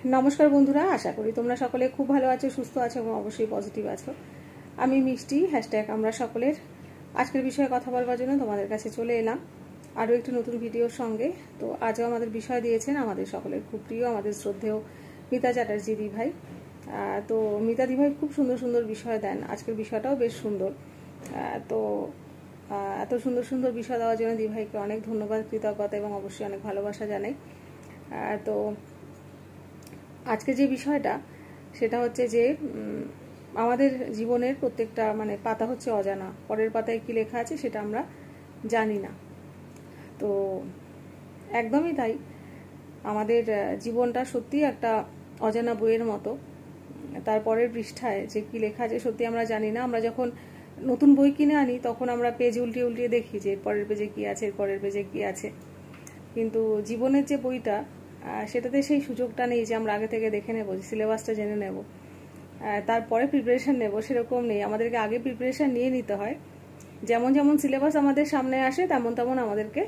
नमस्कार बंधुरा आशा करी तुम्हारा सकले खूब भालो आछो सुस्थ आछो एबं अवश्यई पजिटिव आछो। आमी मिष्टि हैशटैग आमरा सकलेर आजकेर विषये कथा बोलबार जोन्नो तोमादेर काछे चले एलाम आरो एकटी नतुन भिडियोर संगे। तो आजও आमादेर विषय दिएछेन आमादेर सकलेर खूब प्रिय आमादेर श्रद्धेय मिता चैटार्जी दी भाई। तो मिता दी भाई खूब सुंदर सुंदर विषय देन, आजकेर विषयटाও बेश सुंदर। तो एत सुंदर सुंदर विषय देওয়ার জন্য दी भाई के अनेक धन्यवाद कृतज्ञता एबं अवश्यई अनेक भालोबासा जानाई। तो আজকে যে বিষয়টা সেটা হচ্ছে যে আমাদের জীবনের প্রত্যেকটা মানে পাতা হচ্ছে অজানা, পরের পাতায় কি লেখা আছে সেটা আমরা জানি না। তো একদমই তাই, আমাদের জীবনটা সত্যি একটা অজানা বইয়ের মতো। তারপরের পৃষ্ঠায় যে কি লেখা আছে সত্যি আমরা জানি না। আমরা যখন নতুন বই কিনে আনি তখন আমরা পেজ উল্টিয়ে উল্টিয়ে দেখি যে পরের পেজে কি আছে, পরের পেজে কি আছে, কিন্তু জীবনের যে বইটা সেটাতে সেই সুযোগটা নেই যে আমরা আগে থেকে দেখে নেব, সিলেবাসটা জেনে নেব, তারপরে প্রিপারেশন নেব, সেরকম নেই। আমাদেরকে আগে প্রিপারেশন নিয়ে নিতে হয়। যেমন যেমন সিলেবাস আমাদের সামনে আসে তেমন তেমন আমাদেরকে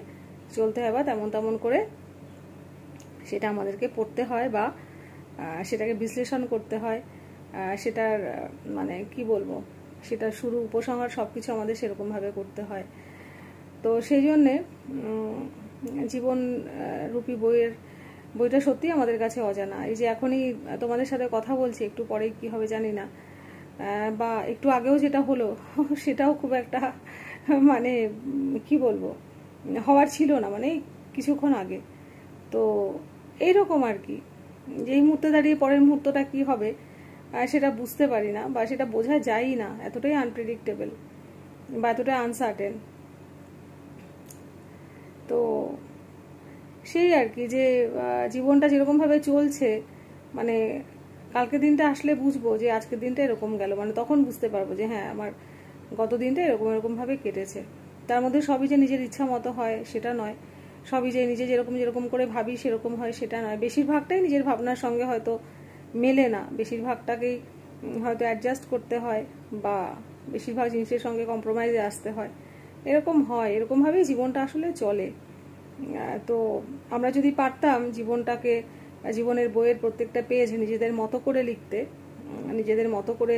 চলতে হয়, বা তেমন তেমন করে সেটা আমাদেরকে পড়তে হয়, বা সেটাকে বিশ্লেষণ করতে হয়। সেটার মানে কি বলবো, সেটা শুরু উপসংহার সব কিছু আমাদের সেরকমভাবে করতে হয়। তো সেই জন্যে জীবন রূপী বইটা সত্যি আমাদের কাছে অজানা। এই যে এখনই তোমাদের সাথে কথা বলছি, একটু পরেই কি হবে জানি না, বা একটু আগেও যেটা হলো সেটাও খুব একটা মানে কি বলবো হওয়ার ছিল না, মানে কিছুক্ষণ আগে। তো এইরকম আর কি, যে এই মুহূর্তে দাঁড়িয়ে পরের মুহূর্তটা কি হবে সেটা বুঝতে পারি না, বা সেটা বোঝা যায়ই না, এতটাই আনপ্রেডিক্টেবল বা এতটাই আনসার্টেন। তো সেই আর কি, যে জীবনটা যেরকমভাবে চলছে, মানে কালকে দিনটা আসলে বুঝবো যে আজকের দিনটা এরকম গেল, মানে তখন বুঝতে পারবো যে হ্যাঁ আমার গত দিনটা এরকমভাবে কেটেছে। তার মধ্যে সবই যে নিজের ইচ্ছা মতো হয় সেটা নয়, সবই যে নিজে যেরকম করে ভাবি সেরকম হয় সেটা নয়। বেশিরভাগটাই নিজের ভাবনার সঙ্গে হয়তো মেলে না, বেশিরভাগটাকেই হয়তো অ্যাডজাস্ট করতে হয়, বা বেশিরভাগ জিনিসের সঙ্গে কম্প্রোমাইজে আসতে হয়, এরকম হয়। এরকমভাবেই জীবনটা আসলে চলে। তো আমরা যদি পারতাম জীবনটাকে, জীবনের বইয়ের প্রত্যেকটা পেজ নিজেদের মতো করে লিখতে, নিজেদের মতো করে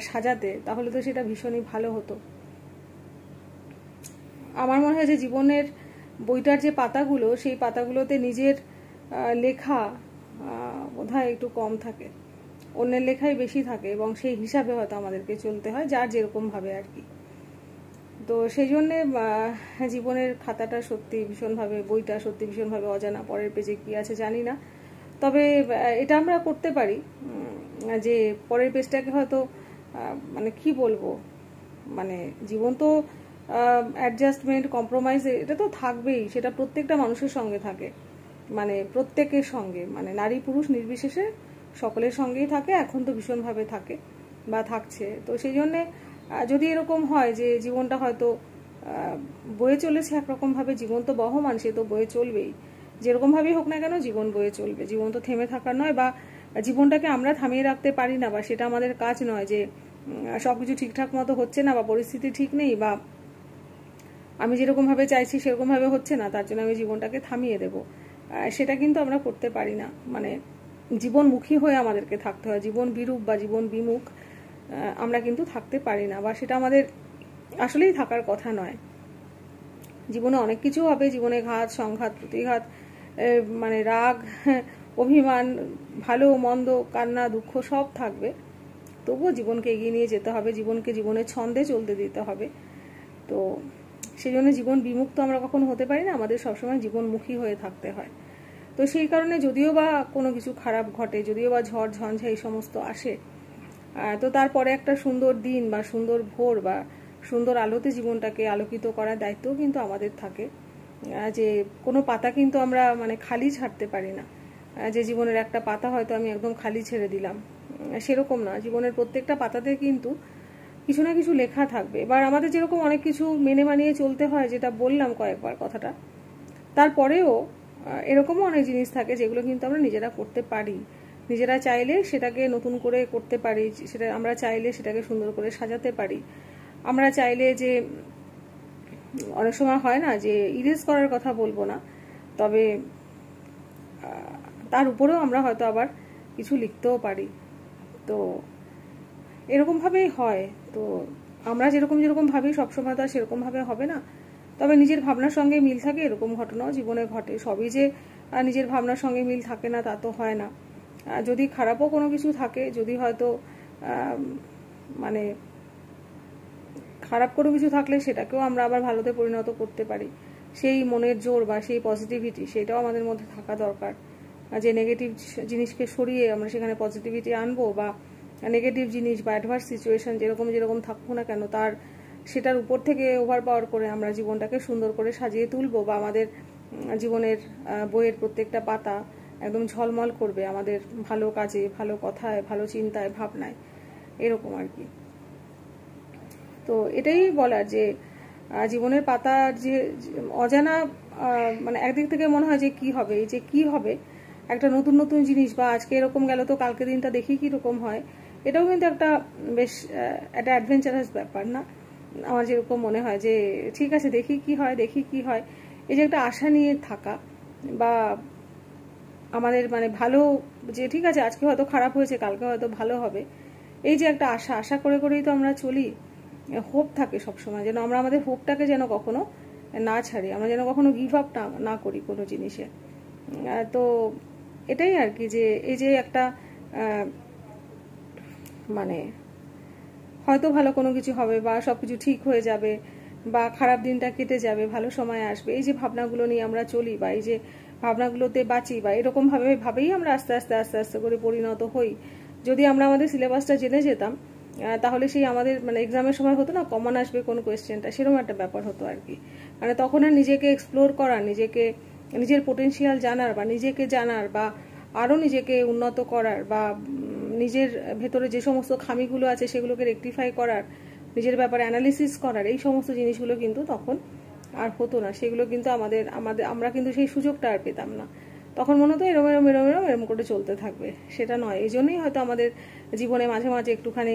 সাজাতে, তাহলে তো সেটা ভীষণই ভালো হতো। আমার মনে হয় যে জীবনের বইটার যে পাতাগুলো, সেই পাতাগুলোতে নিজের লেখা বোধহয় একটু কম থাকে, অন্যের লেখাই বেশি থাকে, এবং সেই হিসাবে হয়তো আমাদেরকে চলতে হয়, যার যেরকমভাবে আর কি। তো সেই জন্যে জীবনের খাতাটা সত্যি ভীষণভাবে, বইটা সত্যি ভীষণভাবে অজানা, পরের পেজে কি আছে জানি না। তবে এটা আমরা করতে পারি যে পরের পেজটাকে হয়তো মানে কি বলবো, মানে জীবন তো অ্যাডজাস্টমেন্ট, কম্প্রোমাইজ এটা তো থাকবেই, সেটা প্রত্যেকটা মানুষের সঙ্গে থাকে, মানে প্রত্যেকের সঙ্গে, মানে নারী পুরুষ নির্বিশেষে সকলের সঙ্গেই থাকে, এখন তো ভীষণভাবে থাকে বা থাকছে। তো সেই জন্যে যদি এরকম হয় যে জীবনটা হয়তো বয়ে চলেছে একরকমভাবে, জীবন তো বহমান, সে তো বয়ে চলবেই, যেরকমভাবেই হোক না কেন জীবন বয়ে চলবে। জীবন তো থেমে থাকার নয়, বা জীবনটাকে আমরা থামিয়ে রাখতে পারি না, বা সেটা আমাদের কাজ নয়। যে সব কিছু ঠিকঠাক মতো হচ্ছে না, বা পরিস্থিতি ঠিক নেই, বা আমি যেরকমভাবে চাইছি সেরকমভাবে হচ্ছে না, তার জন্য আমি জীবনটাকে থামিয়ে দেব, সেটা কিন্তু আমরা করতে পারি না। মানে জীবনমুখী হয়ে আমাদেরকে থাকতে হয়, জীবন বিরূপ বা জীবন বিমুখ আমরা কিন্তু থাকতে পারি না, বা সেটা আমাদের আসলেই থাকার কথা নয়। জীবনে অনেক কিছু হবে, জীবনে ঘাত সংঘাত প্রতিঘাত, মানে রাগ অভিমান, ভালো মন্দ, কান্না দুঃখ সব থাকবে, তবুও জীবনকে এগিয়ে নিয়ে যেতে হবে, জীবনকে জীবনের ছন্দে চলতে দিতে হবে। তো সেই জন্য জীবন বিমুখ তো আমরা কখনো হতে পারি না, আমাদের সবসময় জীবনমুখী হয়ে থাকতে হয়। তো সেই কারণে যদিও বা কোনো কিছু খারাপ ঘটে, যদিও বা ঝড় ঝঞ্ঝা এই সমস্ত আসে, তো তারপরে একটা সুন্দর দিন বা সুন্দর ভোর বা সুন্দর আলোতে জীবনটাকে আলোকিত করার দায়িত্বও কিন্তু আমাদের থাকে। যে কোনো পাতা কিন্তু আমরা মানে খালি ছাড়তে পারি না, যে জীবনের একটা পাতা হয়তো আমি একদম খালি ছেড়ে দিলাম, সেরকম না। জীবনের প্রত্যেকটা পাতাতে কিন্তু কিছু না কিছু লেখা থাকবে। এবার আমাদের যেরকম অনেক কিছু মেনে মানিয়ে চলতে হয়, যেটা বললাম কয়েকবার কথাটা, তারপরেও এরকমও অনেক জিনিস থাকে যেগুলো কিন্তু আমরা নিজেরা করতে পারি, নিজেরা চাইলে সেটাকে নতুন করে করতে পারি, সেটা আমরা চাইলে সেটাকে সুন্দর করে সাজাতে পারি। আমরা চাইলে যে অনেক সময় হয় না যে ইরেজ করার কথা বলবো না, তবে তার উপরেও আমরা হয়তো আবার কিছু লিখতেও পারি। তো এরকমভাবেই হয়। তো আমরা যেরকম ভাবি সবসময় তো আর সেরকমভাবে হবে না, তবে নিজের ভাবনার সঙ্গে মিল থাকে এরকম ঘটনাও জীবনে ঘটে। সবই যে নিজের ভাবনার সঙ্গে মিল থাকে না তা তো হয় না। যদি খারাপও কোনো কিছু থাকে, যদি হয়তো মানে খারাপ কোনো কিছু থাকলে সেটাকেও আমরা আবার ভালোতে পরিণত করতে পারি। সেই মনের জোর বা সেই পজিটিভিটি সেটাও আমাদের মধ্যে থাকা দরকার, যে নেগেটিভ জিনিসকে সরিয়ে আমরা সেখানে পজিটিভিটি আনবো, বা নেগেটিভ জিনিস বা অ্যাডভার্স সিচুয়েশন যেরকম থাকুক না কেন সেটার উপর থেকে ওভার পাওয়ার করে আমরা জীবনটাকে সুন্দর করে সাজিয়ে তুলবো, বা আমাদের জীবনের বইয়ের প্রত্যেকটা পাতা একদম ঝলমল করবে আমাদের ভালো কাজে, ভালো কথায়, ভালো চিন্তায়, ভাবনায়, এরকম আর কি। তো এটাই বলার যে জীবনের পাতার যে অজানা, মানে একদিক থেকে মনে হয় যে কি হবে, এই যে কি হবে একটা নতুন নতুন জিনিস, বা আজকে এরকম গেল তো কালকে দিনটা দেখি কীরকম হয়, এটাও কিন্তু একটা বেশ একটা অ্যাডভেঞ্চারাস ব্যাপার না? আমার যেরকম মনে হয় যে ঠিক আছে দেখি কি হয়, এই যে একটা আশা নিয়ে থাকা, বা আমাদের মানে ভালো, যে ঠিক আছে আজকে হয়তো খারাপ হয়েছে কালকে হয়তো ভালো হবে, এই যে একটা আশা করেই তো আমরা চলি। হোপ থাকে সবসময়, যেন আমরা আমাদের হোপটাকে যেন কখনো না ছাড়ি, আমরা যেন কখনো গিভ আপ না করি কোনো জিনিসে। তো এটাই আর কি, যে এই যে একটা মানে হয়তো ভালো কোনো কিছু হবে, বা সব কিছু ঠিক হয়ে যাবে, বা খারাপ দিনটা কেটে যাবে, ভালো সময় আসবে, এই যে ভাবনাগুলো নিয়ে আমরা চলি, বা এই যে ভাবনাগুলোতে বাঁচি, বা এরকমভাবেই আমরা আস্তে আস্তে করে পরিণত হই। যদি আমরা আমাদের সিলেবাসটা জেনে যেতাম, তাহলে সেই আমাদের মানে এক্সামের সময় হতো না কমন আসবে কোন কোয়েশ্চেনটা, সেরকম একটা ব্যাপার হতো আর কি। মানে তখন আর নিজেকে এক্সপ্লোর করার, নিজের পোটেনশিয়াল জানার, বা নিজেকে জানার, বা আরও নিজেকে উন্নত করার, বা নিজের ভেতরে যে সমস্ত খামিগুলো আছে সেগুলোকে রেকটিফাই করার, নিজের ব্যাপারে অ্যানালিসিস করার, এই সমস্ত জিনিসগুলো কিন্তু তখন আর হতো না। সেগুলো কিন্তু আমরা কিন্তু সেই সুযোগটা আর পেতাম না। তখন মনে হতো এরম করে চলতে থাকবে, সেটা নয়। এই জন্যই হয়তো আমাদের জীবনে মাঝে মাঝে একটুখানি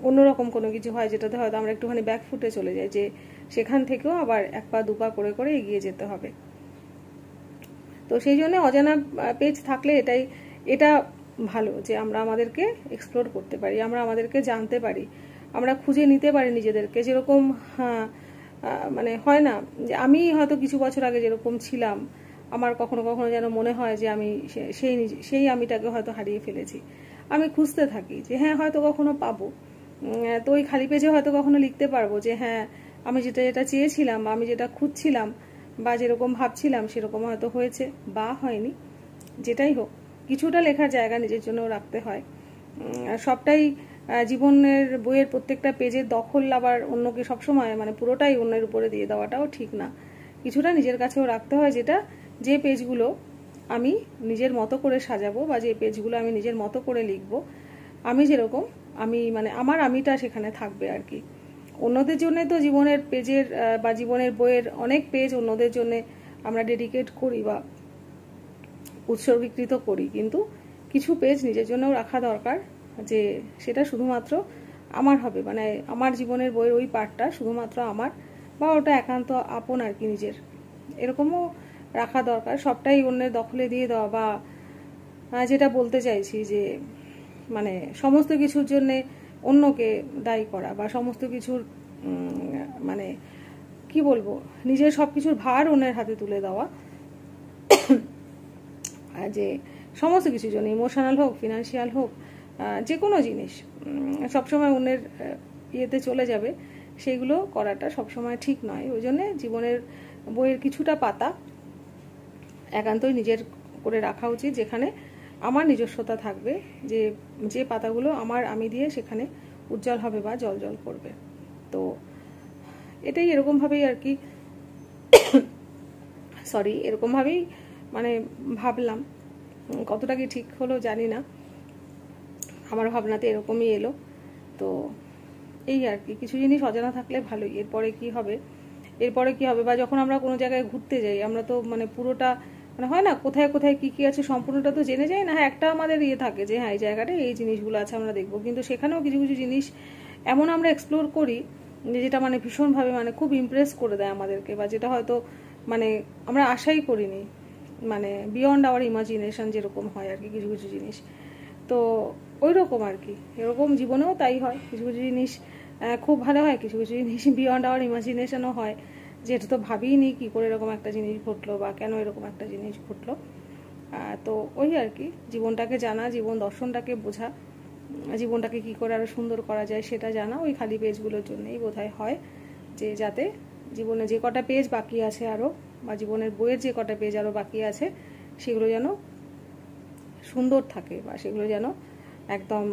অন্যরকম কোনো কিছু হয়, যেটাতে হয়তো আমরা একটুখানি ব্যাকফুটে চলে যাই, যে সেখান থেকেও আবার এক পা দুপা করে এগিয়ে যেতে হবে। তো সেই জন্য অজানা পেজ থাকলে এটা ভালো, যে আমরা আমাদেরকে এক্সপ্লোর করতে পারি, আমরা আমাদেরকে জানতে পারি, আমরা খুঁজে নিতে পারি নিজেদেরকে। যেরকম মানে হয় না যে আমি হয়তো কিছু বছর আগে যেরকম ছিলাম, আমার কখনো কখনো যেন মনে হয় যে আমি সেই আমিটাকে হয়তো হারিয়ে ফেলেছি। আমি খুঁজতে থাকি যে হ্যাঁ হয়তো কখনো পাবো, তো ওই খালি পেজে হয়তো কখনো লিখতে পারবো যে হ্যাঁ আমি যেটা চেয়েছিলাম, আমি যেটা খুঁজছিলাম, বা যেরকম ভাবছিলাম সেরকম হয়তো হয়েছে বা হয়নি। যেটাই হোক, কিছুটা লেখার জায়গা নিজের জন্য রাখতে হয়। সবটাই জীবনের বইয়ের প্রত্যেকটা পেজের দখল আবার অন্যকে সবসময় মানে পুরোটাই অন্যের উপরে দিয়ে দেওয়াটাও ঠিক না। কিছুটা নিজের কাছেও রাখতে হয়, যে পেজগুলো আমি নিজের মতো করে সাজাবো, বা যে পেজগুলো আমি নিজের মতো করে লিখবো, আমি যেরকম মানে আমার আমিটা সেখানে থাকবে আর কি। অন্যদের জন্য তো জীবনের পেজের বা জীবনের বইয়ের অনেক পেজ অন্যদের জন্য আমরা ডেডিকেট করি বা উৎসর্গীকৃত করি, কিন্তু কিছু পেজ নিজের জন্যও রাখা দরকার, যে সেটা শুধুমাত্র আমার হবে, মানে আমার জীবনের বইয়ের ওই পার্টটা শুধুমাত্র আমার, বা ওটা একান্ত আপন আর কি নিজের, এরকমও রাখা দরকার। সবটাই অন্যের দখলে দিয়ে দেওয়া, বা যেটা বলতে চাইছি যে মানে সমস্ত কিছুর জন্যে অন্যকে দায়ী করা, বা সমস্ত কিছুর মানে কি বলবো, নিজের সব কিছুর ভার অন্যের হাতে তুলে দেওয়া, যে সমস্ত কিছুর জন্য ইমোশনাল হোক, ফিনান্সিয়াল হোক, যে কোনো জিনিস সবসময় অন্যের ইয়েতে চলে যাবে, সেইগুলো করাটা সবসময় ঠিক নয়। ওই জন্যে জীবনের বইয়ের কিছুটা পাতা একান্তই নিজের করে রাখা উচিত, যেখানে আমার নিজস্বতা থাকবে, যে পাতাগুলো আমি দিয়ে সেখানে উজ্জ্বল হবে বা জল করবে। তো এটাই এরকমভাবেই আর কি এরকমভাবেই মানে ভাবলাম। কতটা কি ঠিক হলো জানি না, আমার ভাবনাতে এরকমই এলো। তো এই আর কি, কিছু জিনিস অজানা থাকলে ভালোই। এরপরে কি হবে, বা যখন আমরা কোনো জায়গায় ঘুরতে যাই, আমরা তো মানে পুরোটা মানে হয় না কোথায় কোথায় কি আছে সম্পূর্ণটা তো জেনে যাই না। হ্যাঁ একটা আমাদের থাকে যে হ্যাঁ এই জায়গাটায় এই জিনিসগুলো আছে আমরা দেখবো, কিন্তু সেখানেও কিছু কিছু জিনিস এমন আমরা এক্সপ্লোর করি যেটা মানে ভীষণভাবে মানে খুব ইমপ্রেস করে দেয় আমাদেরকে, বা যেটা হয়তো মানে আমরা আশাই করিনি। মানে বিয়ন্ড আওয়ার ইমাজিনেশন যেরকম হয় আর কি কিছু কিছু জিনিস, তো ওই রকম আর কি। এরকম জীবনেও তাই হয়, কিছু কিছু জিনিস খুব ভালো হয়, কিছু কিছু জিনিস বিয়ন্ড আওয়ার ইমাজিনেশনও হয়, যেটা তো ভাবিই নি কী করে এরকম একটা জিনিস ঘটলো বা কেন এরকম একটা জিনিস ঘটলো। তো ওই আর কি, জীবনটাকে জানা, জীবন দর্শনটাকে বোঝা, জীবনটাকে কী করে আরও সুন্দর করা যায় সেটা জানা, ওই খালি পেজগুলোর জন্যই বোধহয় হয়, যে যাতে জীবনে যে কটা পেজ বাকি আছে আরও, বা জীবনের বইয়ের যে কটা পেজ আরও বাকি আছে সেগুলো যেন সুন্দর থাকে, বা সেগুলো যেন একদম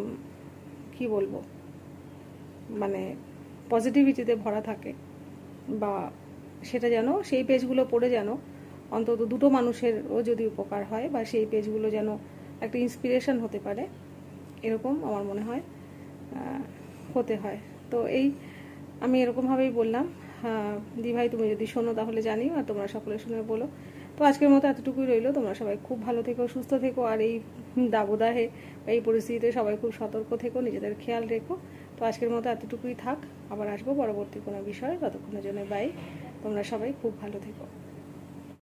কি বলবো মানে পজিটিভিটিতে ভরা থাকে, বা সেটা যেন সেই পেজগুলো পড়ে যেন অন্তত দুটো মানুষেরও যদি উপকার হয়, বা সেই পেজগুলো যেন একটা ইন্সপিরেশন হতে পারে, এরকম আমার মনে হয় হতে হয়। তো এই আমি এরকমভাবেই বললাম। দিভাই তুমি যদি শোনো তাহলে জানিও, আর তোমরা সকলে শুনে বলো। তো আজকের মতো এতটুকুই রইলো। তোমরা সবাই খুব ভালো থেকো, সুস্থ থেকো, আর এই দাবদাহে এই পরিস্থিতিতে সবাই খুব সতর্ক থেকো, নিজেদের খেয়াল রেখো। তো আজকের মতো এতটুকুই থাক, আবার আসবো পরবর্তী কোনো বিষয়ে। ততক্ষণের জন্য বাই, তোমরা সবাই খুব ভালো থেকো।